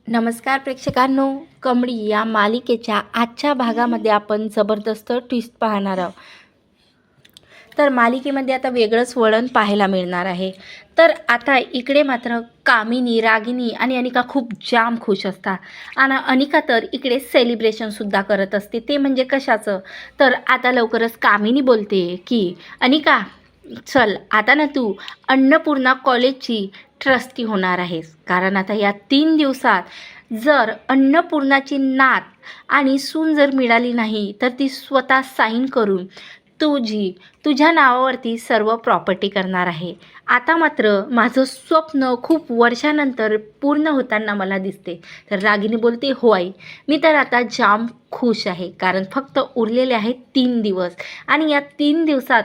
नमस्कार प्रेक्षकांनो, कमळी या मालिकेच्या आजच्या भागामध्ये आपण जबरदस्त ट्विस्ट पाहणार आहोत. तर मालिकेमध्ये आता वेगळंच वळण पाहायला मिळणार आहे. तर आता इकडे मात्र कामिनी, रागिनी आणि अनिका खूप जाम खुश असतात. आणि अनिका तर इकडे सेलिब्रेशनसुद्धा करत असते. ते म्हणजे कशाचं? तर आता लवकरच कामिनी बोलते की अनिका, चल आता ना तू अन्नपूर्णा कॉलेजची ट्रस्टी होणार आहेस. कारण आता या 3 दिवसात जर अन्नपूर्णाची नात आणि सून जर मिळाली नाही तर ती स्वतः साईन करून तुझ्या नावावरती सर्व प्रॉपर्टी करणार आहे. आता मात्र माझं स्वप्न खूप वर्षानंतर पूर्ण होताना मला दिसते. तर रागिनी बोलते, हो आई, मी तर आता जाम खुश आहे. कारण फक्त उरलेले आहेत 3 दिवस आणि या 3 दिवसात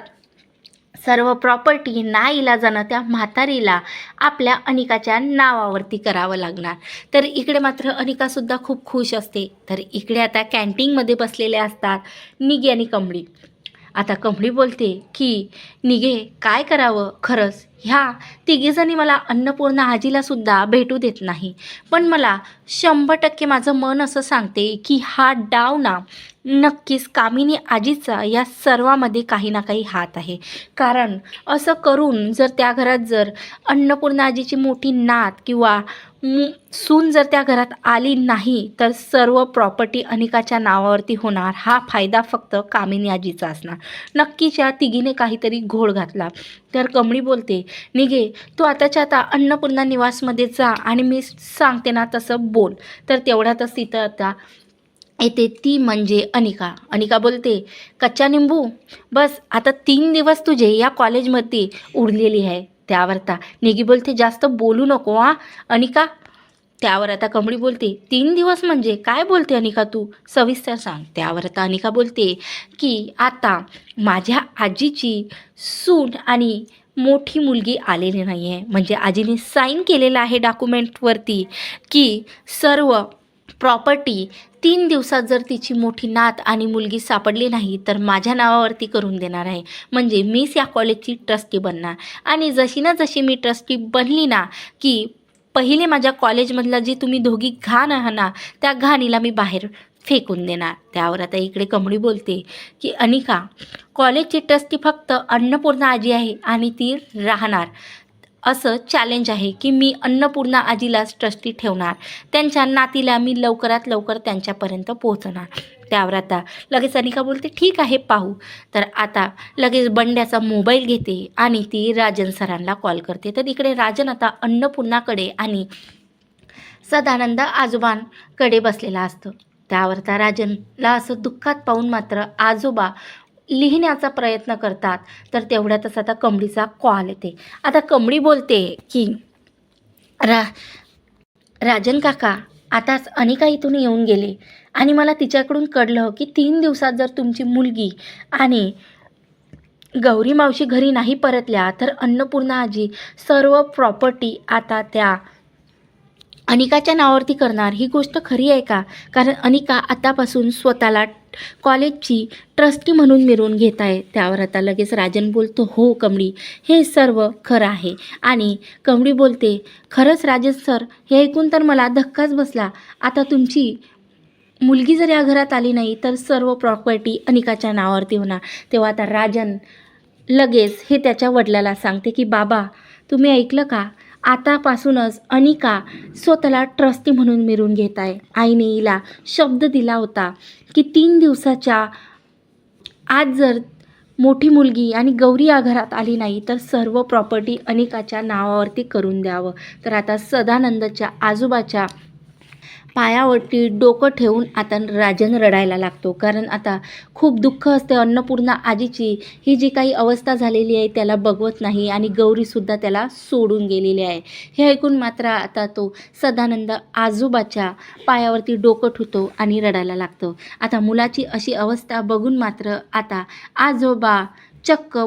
सर्व प्रॉपर्टी नाईलाजानं त्या म्हातारीला आपल्या अनिकाच्या नावावरती करावं लागणार. तर इकडे मात्र अनिकासुद्धा खूप खुश असते. तर इकडे आता कॅन्टीनमध्ये बसलेले असतात निगी आणि कमळी. आता कमळी बोलते की निगे, काय करावं खरंच, ह्या तिघीजणी मला अन्नपूर्णा आजीलासुद्धा भेटू देत नाही. पण मला 100% माझं मन असं सांगते की हा डाव ना नक्कीच कामिनी आजीचा या सर्वामध्ये काही ना काही हात आहे. कारण असं करून जर त्या घरात जर अन्नपूर्णा आजीची मोठी नात किंवा सून जर त्या घरात आली नाही तर सर्व प्रॉपर्टी अनिकाच्या नावावरती होणार. हा फायदा फक्त कामिनी आजीचा असणार. नक्कीच या तिघीने काहीतरी घोळ घातला. तर कमळी बोलते, निघे तू आताच्या आता अन्नपूर्णा निवासमध्ये जा आणि मी सांगते ना तसं बोल. तर तेवढ्यातच तिथं आता येते ती म्हणजे अनिका. अनिका बोलते, कच्चा निंबू, बस आता 3 दिवस तुझे या कॉलेजमध्ये उरलेली आहे. त्यावर आता निगी बोलते, जास्त बोलू नको हां अनिका. त्यावर आता कमळी बोलते, 3 दिवस म्हणजे काय बोलते अनिका, तू सविस्तर सांग. त्यावर आता अनिका बोलते की आता माझ्या आजीची सून आणि मोठी मुलगी आलेली नाही आहे. म्हणजे आजीने साईन केलेलं आहे डॉक्युमेंटवरती की सर्व प्रॉपर्टी 3 दिवसात जर तिची मोठी नात आणि मुलगी सापडली नाही तर माझ्या नावावरती करून देणार आहे. म्हणजे मीच या कॉलेजची ट्रस्टी बनणार. आणि जशी ना जशी मी ट्रस्टी बनली ना की पहिले माझ्या कॉलेजमधला जी तुम्ही दोघी घाण आहात ना त्या घाणीला मी बाहेर फेकून देणार. त्यावर आता इकडे कमळी बोलते की अनिका, कॉलेजची ट्रस्टी फक्त अन्नपूर्णा आजी आहे आणि ती राहणार. असं चॅलेंज आहे की मी अन्नपूर्णा आजीलाच ट्रस्टी ठेवणार. त्यांच्या नातीला मी लवकरात लवकर त्यांच्यापर्यंत पोहोचवणार. त्यावर आता लगेच अनिका बोलते, ठीक आहे पाहू. तर आता लगेच बंड्याचा मोबाईल घेते आणि ती राजन सरांना कॉल करते. तर इकडे राजन आता अन्नपूर्णाकडे आणि सदानंद आजोबांकडे बसलेला असतो. त्यावर त्या राजनला असं दुःखात पाहून मात्र आजोबा लिहिण्याचा प्रयत्न करतात. तर तेवढ्यातच आता कमळीचा कॉल येते. आता कमळी बोलते की रा राजन काका, आताच अनिका इथून येऊन गेले आणि मला तिच्याकडून कळलं की 3 दिवसात जर तुमची मुलगी आणि गौरी मावशी घरी नाही परतल्या तर अन्नपूर्णा आजी सर्व प्रॉपर्टी आता त्या अनिकाच्या नावावरती करणार. ही गोष्ट खरी आहे का? कारण अनिका आतापासून स्वतःला कॉलेजची ट्रस्टी म्हणून मिरवून घेत आहे. त्यावर आता लगेच राजन बोलतो, हो कमळी, हे सर्व खरं आहे. आणि कमळी बोलते, खरंच राजन सर, हे ऐकून तर मला धक्काच बसला. आता तुमची मुलगी जर या घरात आली नाही तर सर्व प्रॉपर्टी अनिकाच्या नावावरती होणार. तेव्हा आता राजन लगेच हे त्याच्या वडिलाला सांगते की बाबा, तुम्ही ऐकलं का? आतापासूनच अनिका स्वतःला ट्रस्टी म्हणून मिरवून घेत आहे. आईने हिला शब्द दिला होता की 3 दिवसाच्या आज जर मोठी मुलगी आणि गौरी या घरात आली नाही तर सर्व प्रॉपर्टी अनिकाच्या नावावरती करून द्यावं. तर आता सदानंदच्या आजोबाच्या पायावरती डोकं ठेवून आता राजन रडायला लागतो. कारण आता खूप दुःख असते अन्नपूर्णा आजीची. ही जी काही अवस्था झालेली आहे त्याला बघवत नाही आणि गौरीसुद्धा त्याला सोडून गेलेली आहे. हे ऐकून मात्र आता तो सदानंद आजोबाच्या पायावरती डोकं ठेवतो आणि रडायला लागतो. आता मुलाची अशी अवस्था बघून मात्र आता आजोबा चक्क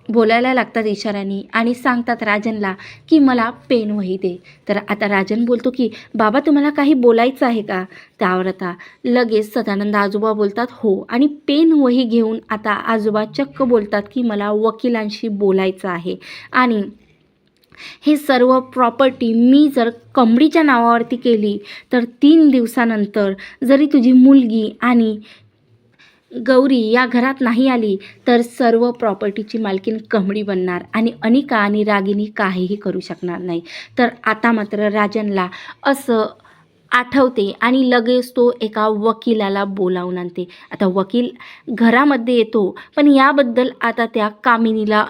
बोलायला लागतात इशाऱ्याने आणि सांगतात राजनला की मला पेन वही दे. तर आता राजन बोलतो की बाबा, तुम्हाला काही बोलायचं आहे का? त्यावर आता लगेच सदानंद आजोबा बोलतात, हो. आणि पेन वही घेऊन आता आजोबा चक्क बोलतात की मला वकिलांशी बोलायचं आहे आणि हे सर्व प्रॉपर्टी मी जर कमळीच्या नावावरती केली तर 3 दिवसानंतर जरी तुझी मुलगी आणि गौरी या घरात नाही आली तर सर्व प्रॉपर्टीची मालकीण कमळी बनणार आणि अनिका आणि रागिनी काहीही करू शकणार नाही. तर आता मात्र राजनला असं आठवते आणि लगेच तो एका वकिलाला बोलावून आणते. आता वकील घरामध्ये येतो, पण याबद्दल आता त्या कामिनीला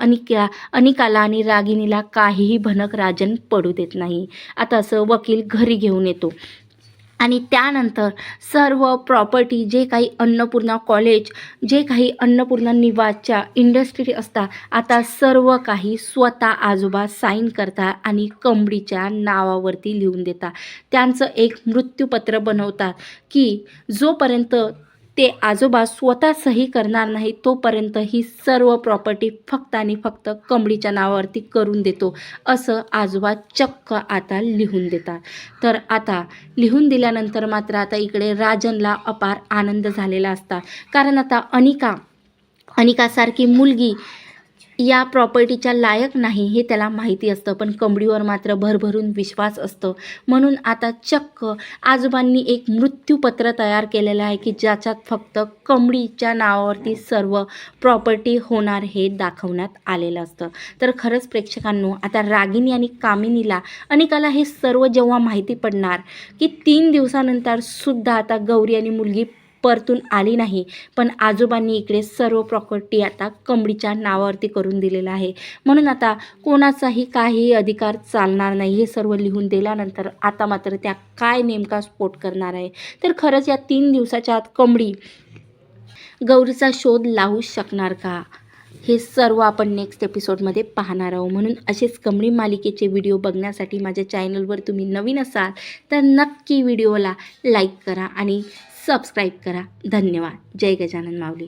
अनिकाला आणि रागिनीला काहीही भनक राजन पडू देत नाही. आता असं वकील घरी घेऊन येतो आणि त्यानंतर सर्व प्रॉपर्टी जे काही अन्नपूर्णा कॉलेज, जे काही अन्नपूर्णा निवासच्या इंडस्ट्री असतात, आता सर्व काही स्वतः आजोबा साईन करतात आणि कमळीच्या नावावरती लिहून देतात. त्यांचं एक मृत्यूपत्र बनवतात की जोपर्यंत ते आजोबा स्वतः सही करणार नाही तोपर्यंत ही सर्व प्रॉपर्टी फक्त आणि फक्त कमळीच्या नावावरती करून देतो, असं आजोबा चक्क आता लिहून देतात. तर आता लिहून दिल्यानंतर मात्र आता इकडे राजनला अपार आनंद झालेला असता, कारण आता अनिकासारखी मुलगी या प्रॉपर्टीच्या लायक नाही हे त्याला माहिती असतं, पण कमळीवर मात्र भरभरून विश्वास असतो. म्हणून आता चक्क आजोबांनी एक मृत्यूपत्र तयार केलेलं आहे की ज्याच्यात फक्त कमळीच्या नावावरती सर्व प्रॉपर्टी होणार हे दाखवण्यात आलेलं असतं. तर खरंच प्रेक्षकांनो, आता रागिनी आणि कामिनीला अनिकाला हे सर्व जेव्हा माहिती पडणार की 3 दिवसानंतर सुद्धा आता गौरी आणि मुलगी परतून आली नाही, पण आजोबांनी इकडे सर्व प्रॉपर्टी आता कमळीच्या नावावरती करून दिलेलं आहे, म्हणून आता कोणाचाही काहीही अधिकार चालणार नाही. हे सर्व लिहून दिल्यानंतर आता मात्र त्या काय नेमका स्फोट करणार आहे, तर खरंच या 3 दिवसाच्या आत कमळी गौरीचा शोध लावू शकणार का, हे सर्व आपण नेक्स्ट एपिसोडमध्ये पाहणार आहोत. म्हणून असेच कमळी मालिकेचे व्हिडिओ बघण्यासाठी माझ्या चॅनलवर तुम्ही नवीन असाल तर नक्की व्हिडिओला लाईक करा आणि सबस्क्राईब करा. धन्यवाद. जय गजानन माऊली.